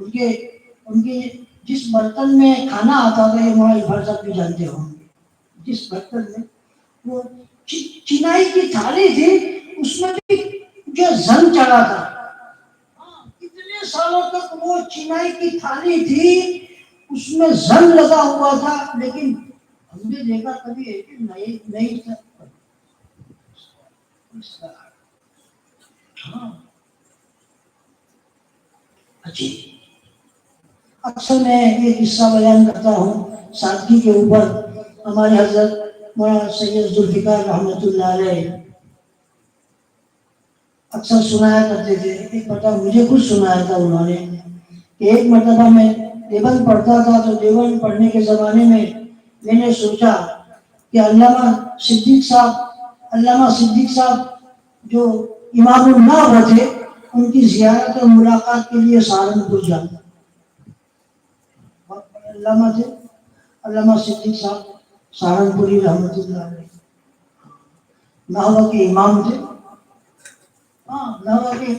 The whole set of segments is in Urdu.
ان کے جس برتن میں کھانا آتا تھا، یہ مولانا اظہار صاحب بھی جانتے ہوں گے، جس برتن میں وہ چنائی کی تھالی تھی، اس میں بھی جو زنگ چڑھا تھا، کتنے سالوں تک وہ چنائی کی تھالی تھی، اس میں زنگ لگا ہوا تھا، لیکن ہم نے دیکھا کبھی ایک نہیں تھا. اچھی اکثر میں یہ قصہ بیان کرتا ہوں سادگی کے اوپر. ہمارے حضرت مولانا سید ذوالفقار رحمۃ اللہ علیہ اکثر سنایا کرتے تھے. ایک مرتبہ مجھے خود سنایا تھا انہوں نے کہ ایک مرتبہ میں دیوبند پڑھتا تھا، تو دیوبند پڑھنے کے زمانے میں نے سوچا کہ علامہ صدیق صاحب جو امام النووہ تھے، ان کی زیارت اور ملاقات کے لیے سہارنپور جانا. علامہ صدیق صاحب سہارنپوری رحمۃ اللہ علیہ نحو کے امام تھے. نحو کے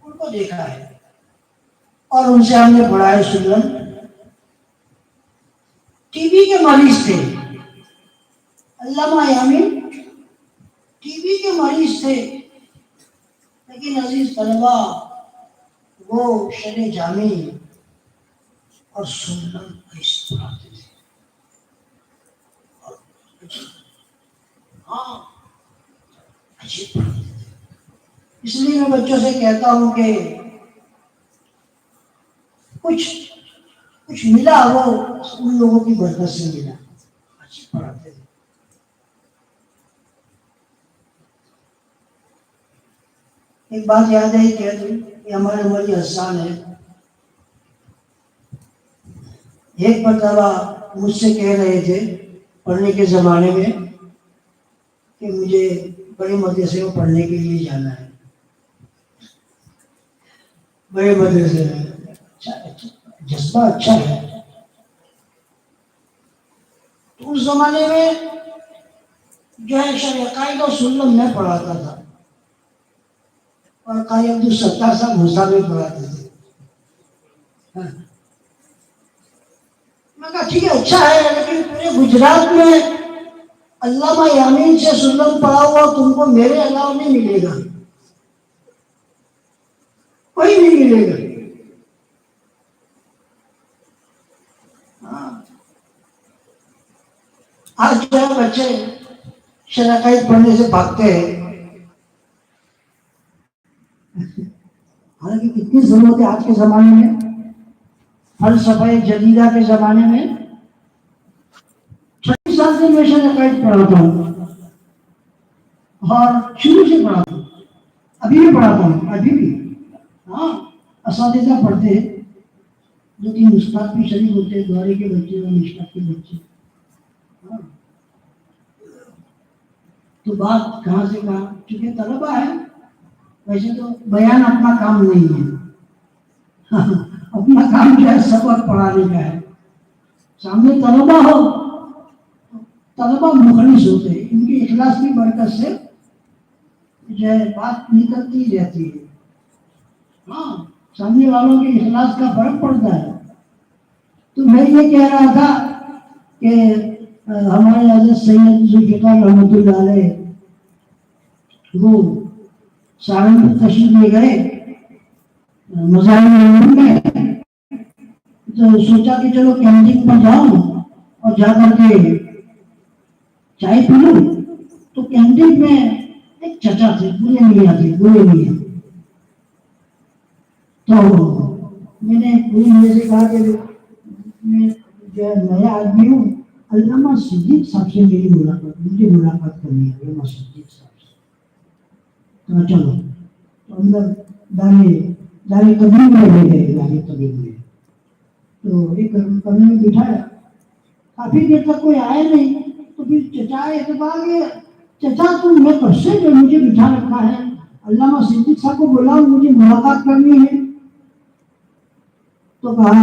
ان کو دیکھا ہے اور ان سے ہم نے پڑھا ہے. سنن ٹی بی کے مریض تھے علامہ یامین، ٹی بی کے مریض تھے، لیکن عزیز طلبہ وہ شرع جامع اور سنن کیسے پڑھاتے تھے. عجیب پڑھاتے تھے. اس لیے میں بچوں سے کہتا ہوں کہ کچھ ملا وہ ان لوگوں کی برکت سے ملا. عجیب پڑھاتے تھے. ایک بات یاد ہے کہ یہ ہمارے عمری حسان ہے. ایک مرتبہ مجھ سے کہہ رہے تھے پڑھنے کے زمانے میں کہ مجھے بڑے مدرسے میں پڑھنے کے لیے جانا ہے. بڑے مدرسے میں جذبہ اچھا ہے. تو اس زمانے میں جو ہے شرع عقائد اور سنن میں پڑھاتا تھا، اور قاری عبدالستار صاحب موسیٰ میں پڑھاتے تھے. میں کہا ٹھیک ہے اچھا ہے، لیکن پورے گجرات میں علامہ یامین سے سنن پڑھا ہوا تم کو میرے علاوہ نہیں ملے گا، کوئی نہیں ملے گا. آج جو ہے بچے شرع عقائد پڑھنے سے بھاگتے ہیں. حالانکہ کتنی ضرورت ہے آج کے زمانے میں. فلسفہ جدیدہ کے زمانے میں 26 سال سے میں شرع عقائد پڑھاتا ہوں، اور شروع سے پڑھاتا ہوں، ابھی بھی پڑھاتا ہوں، ابھی بھی. اساتذہ پڑھتے ہیں، جو کہ استاد بھی شریک ہوتے ہیں، دوارے کے بچے اور مشکات کے بچے. تو بات کہاں سے کہاں، چونکہ طلبہ ہے. ویسے تو بیان اپنا کام نہیں ہے، اپنا کام جو ہے سبق پڑھانے کا ہے. سامنے طلبہ ہو، طلبہ مخلص ہوتے ہیں، ان کی اخلاص کی برکت سے جو ہے بات نکلتی رہتی ہے. سامنے والوں کے اخلاص کا فرق پڑتا ہے. تو میں یہ کہہ رہا تھا کہ ہمارے حضرت سید ذوالفقار رحمۃ اللہ علیہ وہ سہارنپور تشریف لے گئے مظاہر میں، تو سوچا کہ چلو کینٹین پر جاؤں اور جا کر کے چائے پی لوں. تو کینٹین میں ایک چچا تھے، بوڑھے میاں. تو میں نے پوری میرے سے کہا کہ میں جو ہے نیا آدمی ہوں، علامہ صدیق صاحب سے مجھے ملاقات کرنی ہے. علامہ صدیق صاحب سے. تو چلو تو اندر دار قدیم میں لے گئے. دار قدیم میں تو ایک کمرے میں بٹھایا. کافی دیر تک کوئی آیا نہیں. تو پھر چچا اعتبار کے چچا تم میں کب سے جو مجھے بٹھا رکھا ہے، علامہ صدیق صاحب کو بلاؤ، مجھے ملاقات کرنی ہے. تو کہا